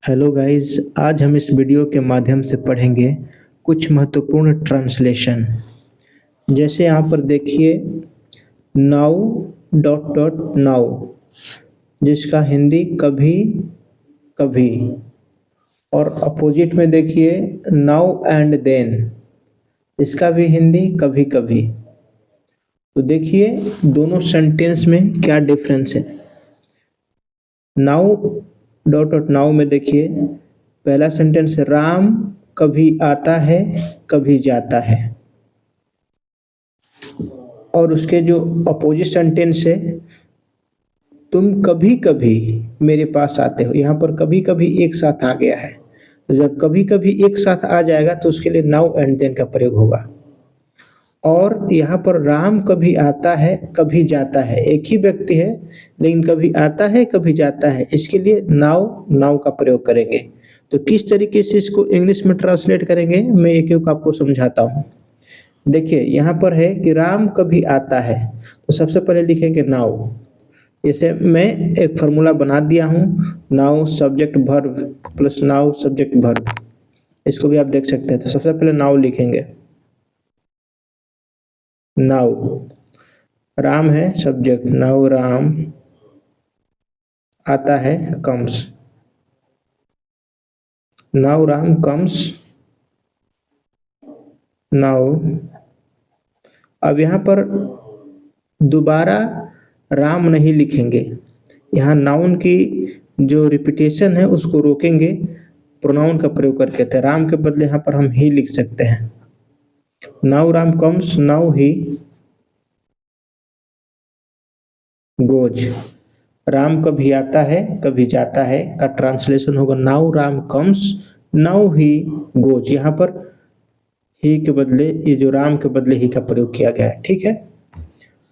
Hello guys, आज हम इस वीडियो के माध्यम से पढ़ेंगे कुछ महत्वपूर्ण ट्रांसलेशन। जैसे यहाँ पर देखिए, नाउ डॉट डॉट नाउ, जिसका हिंदी कभी कभी, और अपोजिट में देखिए नाउ एंड देन, इसका भी हिंदी कभी कभी। तो देखिए दोनों सेंटेंस में क्या डिफरेंस है। नाउ डॉट डॉट नाउ में देखिए पहला सेंटेंस है, राम कभी आता है कभी जाता है। और उसके जो अपोजिट सेंटेंस है, तुम कभी कभी मेरे पास आते हो। यहाँ पर कभी कभी एक साथ आ गया है, तो जब कभी कभी एक साथ आ जाएगा तो उसके लिए नाउ एंड देन का प्रयोग होगा। और यहाँ पर राम कभी आता है कभी जाता है, एक ही व्यक्ति है लेकिन कभी आता है कभी जाता है, इसके लिए नाउ नाउ का प्रयोग करेंगे। तो किस तरीके से इसको इंग्लिश में ट्रांसलेट करेंगे, मैं एक एक आपको समझाता हूँ। देखिए यहाँ पर है कि राम कभी आता है, तो सबसे पहले लिखेंगे नाउ। जैसे मैं एक फार्मूला बना दिया हूँ, now subject verb plus now subject verb, इसको भी आप देख सकते हैं। तो सबसे पहले नाउ लिखेंगे, नाउ राम है सब्जेक्ट, नाउ राम आता है comes, now Ram comes now. अब यहाँ पर दोबारा राम नहीं लिखेंगे, यहाँ नाउन की जो रिपीटेशन है उसको रोकेंगे, प्रोनाउन का प्रयोग करके। थे राम के बदले यहाँ पर हम ही लिख सकते हैं। Now Ram comes now he goes. Ram कभी आता है कभी जाता है का ट्रांसलेशन होगा now Ram comes now he goes. यहाँ पर ही के बदले, ये जो राम के बदले ही का प्रयोग किया गया है, ठीक है।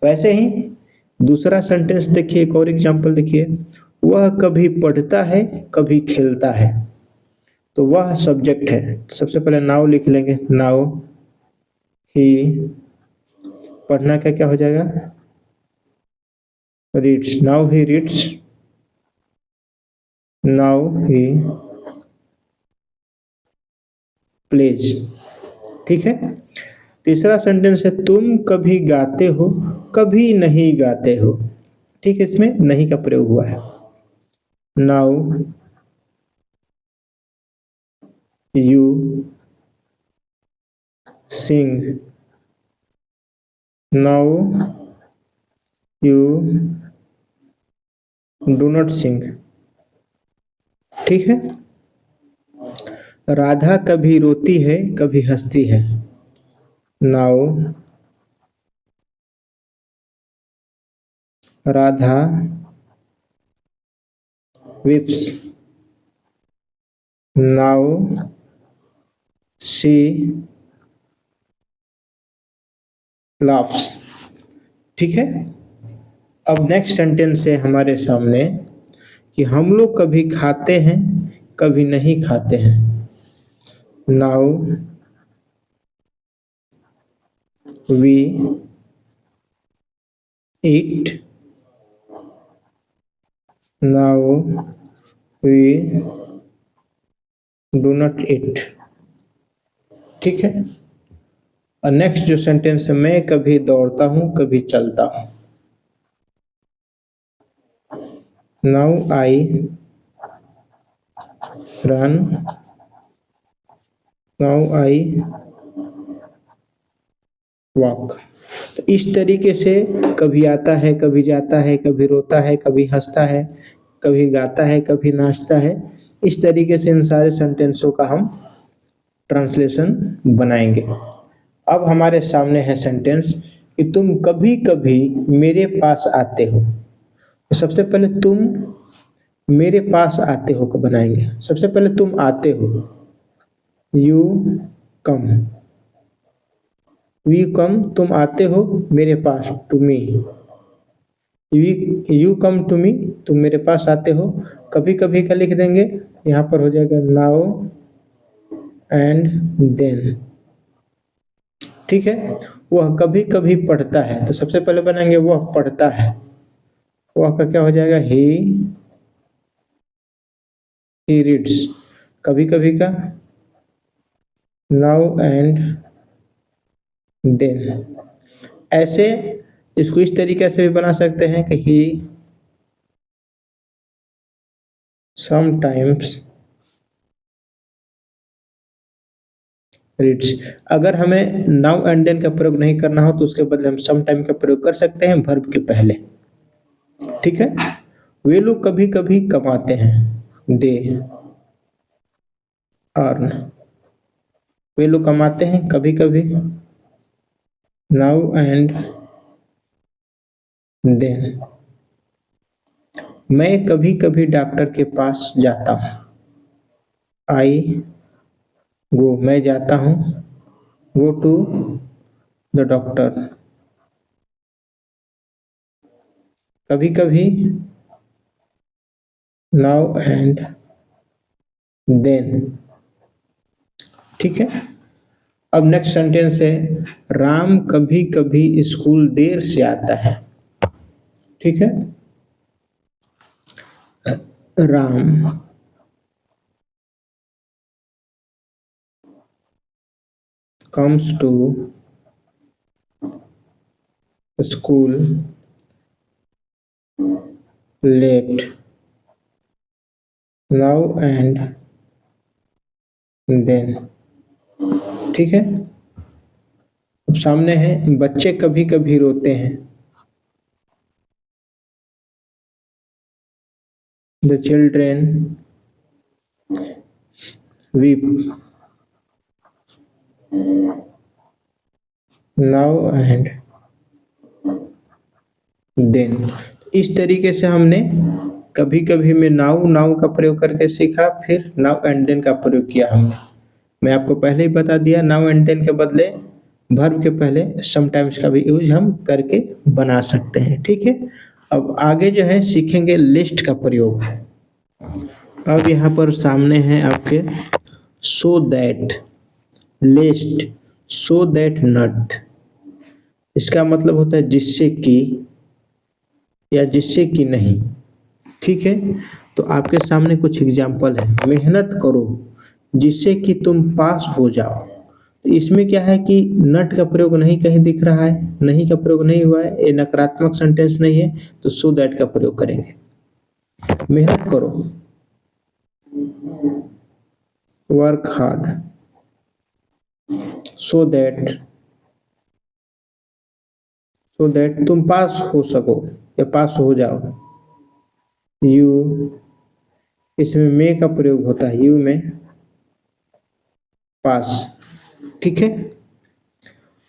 वैसे ही दूसरा सेंटेंस देखिए, एक और एग्जांपल देखिए, वह कभी पढ़ता है कभी खेलता है। तो वह सब्जेक्ट है, सबसे पहले नाउ लिख लेंगे, नाउ ही, पढ़ना का क्या हो जाएगा, reads, now he reads now he plays, ठीक है। तीसरा सेंटेंस है, तुम कभी गाते हो कभी नहीं गाते हो, ठीक है, इसमें नहीं का प्रयोग हुआ है। Now you sing now you do not sing, ठीक है। राधा कभी रोती है कभी हंसती है, now Radha whips now she laughs, ठीक है। अब नेक्स्ट सेंटेंस है हमारे सामने कि हम लोग कभी खाते हैं कभी नहीं खाते हैं, now we eat now we do not eat, ठीक है। और नेक्स्ट जो सेंटेंस है, मैं कभी दौड़ता हूँ कभी चलता हूँ, now I run now I walk. तो इस तरीके से कभी आता है कभी जाता है, कभी रोता है कभी हंसता है, कभी गाता है कभी नाचता है, इस तरीके से इन सारे सेंटेंसों का हम ट्रांसलेशन बनाएंगे। अब हमारे सामने है सेंटेंस कि तुम कभी कभी मेरे पास आते हो। तो सबसे पहले तुम मेरे पास आते हो को बनाएंगे। सबसे पहले तुम आते हो, यू कम, वी कम, तुम आते हो मेरे पास, to me, you come to me, तुम मेरे पास आते हो। कभी कभी का लिख देंगे, यहाँ पर हो जाएगा नाउ एंड देन, ठीक है। वह कभी कभी पढ़ता है, तो सबसे पहले बनाएंगे वह पढ़ता है, वह का क्या हो जाएगा, ही ही रीड्स, कभी कभी का नाउ एंड देन। ऐसे इसको इस तरीके से भी बना सकते हैं कि ही समटाइम्स रीड्स। अगर हमें नाउ एंड देन का प्रयोग नहीं करना हो तो उसके बदले हम सम टाइम का प्रयोग कर सकते हैं वर्ब के पहले। ठीक है। वे लोग कभी कभी कमाते हैं, दे अर्न। वे लोग कमाते हैं कभी कभी, नाउ एंड देन। मैं कभी कभी डॉक्टर के पास जाता हूँ, आई गो। मैं जाता हूँ, गो टू द डॉक्टर। कभी कभी, नाउ एंड देन। ठीक है। अब नेक्स्ट सेंटेंस है, राम कभी कभी स्कूल देर से आता है। ठीक है। Ram comes to school late, now and then। ठीक है। अब सामने है, बच्चे कभी कभी रोते हैं, the children weep, now and then. इस तरीके से हमने कभी कभी में नाउ नाउ का प्रयोग करके सीखा, फिर नाउ एंड देन का प्रयोग किया हमने। मैं आपको पहले ही बता दिया, नाउ एंड देन के बदले वर्ब के पहले समटाइम्स का भी यूज हम करके बना सकते हैं। ठीक है। अब आगे जो है सीखेंगे लिस्ट का प्रयोग। अब यहाँ पर सामने है आपके so that, list, so that not. इसका मतलब होता है जिससे कि या जिससे कि नहीं। ठीक है। तो आपके सामने कुछ एग्जाम्पल है, मेहनत करो जिससे कि तुम पास हो जाओ। तो इसमें क्या है कि नट का प्रयोग नहीं कहीं दिख रहा है, नहीं का प्रयोग नहीं हुआ है, ये नकारात्मक सेंटेंस नहीं है, तो सो दैट का प्रयोग करेंगे। मेहनत करो, वर्क हार्ड, सो दैट तुम पास हो सको या पास हो जाओ। यू, इसमें मे का प्रयोग होता है, यू में पास। ठीक है।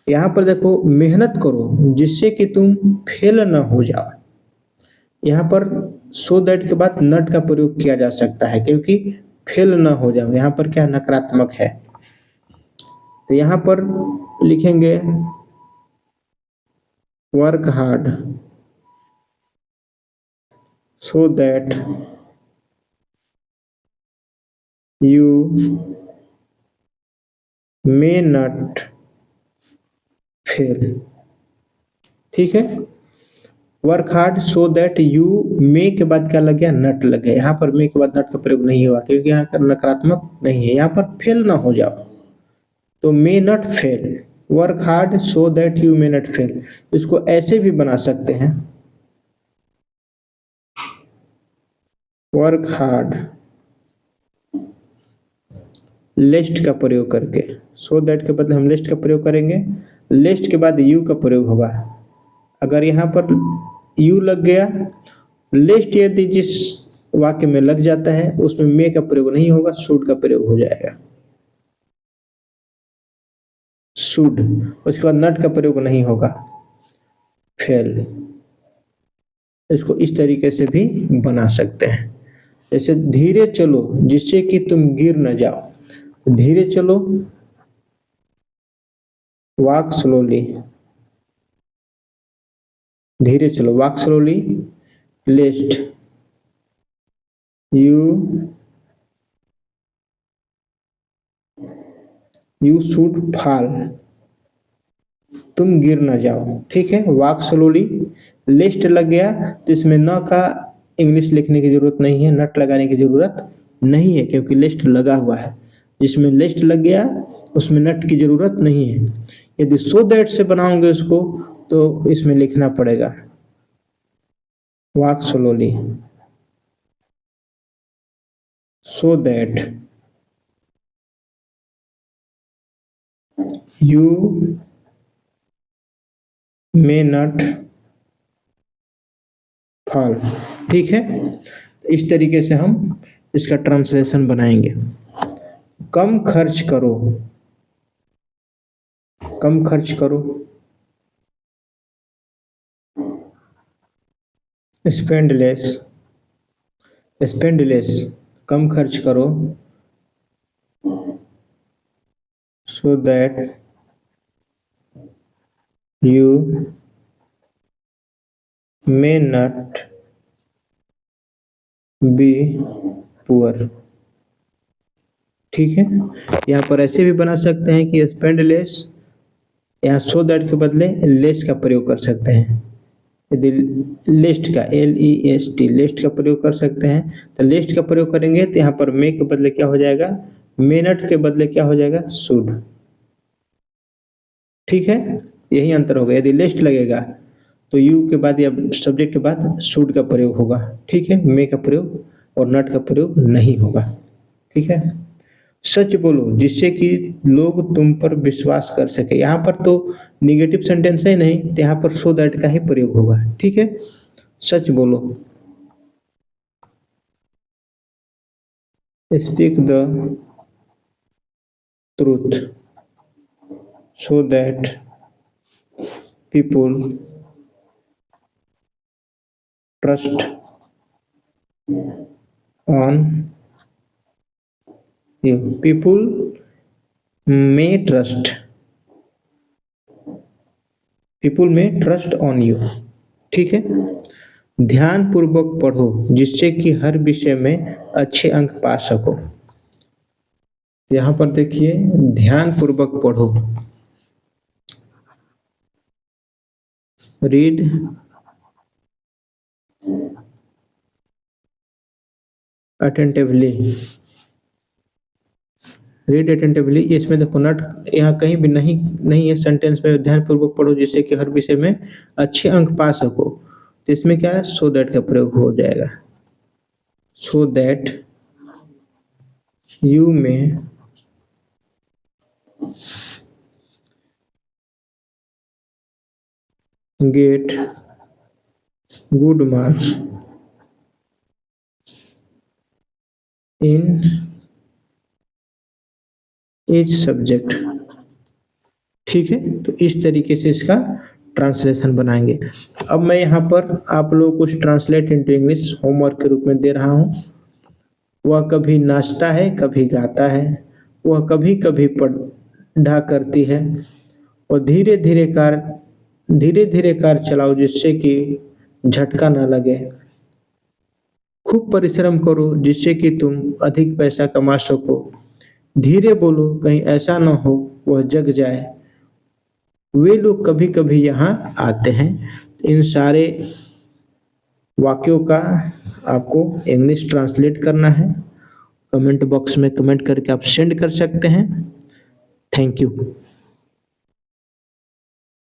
यहाँ पर देखो, मेहनत करो जिससे कि तुम फेल न हो जाओ। यहाँ पर सो दैट के बाद नट का प्रयोग किया जा सकता है, क्योंकि फेल न हो जाओ यहाँ पर क्या नकारात्मक है। तो यहाँ पर लिखेंगे work hard so that you may not fail. ठीक है। Work hard so that you, may के बाद क्या लग गया, नट लग गया। यहाँ पर मे के बाद नट का प्रयोग नहीं हुआ क्योंकि यहाँ का नकारात्मक नहीं है। यहाँ पर फेल ना हो जाओ, तो मे not fail, work hard so that you may not fail. इसको ऐसे भी बना सकते हैं, वर्क हार्ड लिस्ट का प्रयोग करके। सो दैट के बदले हम लिस्ट का प्रयोग करेंगे, लिस्ट के बाद यू का प्रयोग होगा। अगर यहाँ पर यू लग गया, लिस्ट यदि जिस वाक्य में लग जाता है उसमें मे का प्रयोग नहीं होगा, शुड का प्रयोग हो जाएगा, शुड। उसके बाद नट का प्रयोग नहीं होगा, फेल। इसको इस तरीके से भी बना सकते हैं। जैसे धीरे चलो जिससे कि तुम गिर न जाओ। धीरे चलो, वॉक स्लोली, धीरे चलो, walk slowly. List, you should fall, तुम गिर न जाओ। ठीक है। वॉक स्लोली, लिस्ट लग गया तो इसमें न का इंग्लिश लिखने की जरूरत नहीं है, नट लगाने की जरूरत नहीं है, क्योंकि लिस्ट लगा हुआ है। जिसमें लिस्ट लग गया उसमें नट की जरूरत नहीं है। यदि सो दैट से बनाओगे उसको तो इसमें लिखना पड़ेगा walk slowly, so that you may not fall. ठीक है, इस तरीके से हम इसका ट्रांसलेशन बनाएंगे। कम खर्च करो, कम खर्च करो, स्पेंड लेस, स्पेंड लेस, कम खर्च करो, सो that you may not be poor. ठीक है, यहाँ पर ऐसे भी बना सकते हैं कि स्पेंड लेस, यहाँ सो दैट के बदले लेस का प्रयोग कर सकते हैं। यदि लिस्ट का LEST लिस्ट का प्रयोग कर सकते हैं तो लिस्ट का प्रयोग करेंगे तो यहाँ पर मे के बदले क्या हो जाएगा, मिनट के बदले क्या हो जाएगा, शुड। ठीक है, यही अंतर होगा। यदि लिस्ट लगेगा तो यू के बाद या सब्जेक्ट के बाद शुड का प्रयोग होगा। ठीक है, मे का प्रयोग और नट का प्रयोग नहीं होगा। ठीक है, सच बोलो जिससे कि लोग तुम पर विश्वास कर सके। यहाँ पर तो निगेटिव सेंटेंस है नहीं, तो यहाँ पर सो दैट का ही प्रयोग होगा। ठीक है, सच बोलो, speak the truth so that people trust on you, people may trust, people में ट्रस्ट ऑन यू। ठीक है, ध्यान पूर्वक पढ़ो जिससे कि हर विषय में अच्छे अंक पा सको। यहाँ पर देखिए, ध्यान पूर्वक पढ़ो, रीड अटेंटिवली, रीड अटेंटिवली। इसमें देखो नट यहाँ कहीं भी नहीं है सेंटेंस में, ध्यान पूर्वक पढ़ो जिससे कि हर विषय में अच्छे अंक पा सको। तो इसमें क्या है, सो दैट का प्रयोग हो जाएगा, सो दैट यू में get good marks in each subject. ठीक है, तो इस तरीके से इसका ट्रांसलेशन बनाएंगे। अब मैं यहाँ पर आप लोगों को कुछ ट्रांसलेट इनटू इंग्लिश होमवर्क के रूप में दे रहा हूँ। वह कभी नाचता है, कभी गाता है, वह कभी कभी पढ़ा करती है, और धीरे धीरे कार चलाओ जिससे कि झटका ना लगे। खूब परिश्रम करो जिससे कि तुम अधिक पैसा कमा सको। धीरे बोलो कहीं ऐसा ना हो वह जग जाए। वे लोग कभी कभी यहाँ आते हैं। इन सारे वाक्यों का आपको इंग्लिश ट्रांसलेट करना है। कमेंट बॉक्स में कमेंट करके आप सेंड कर सकते हैं। Thank you.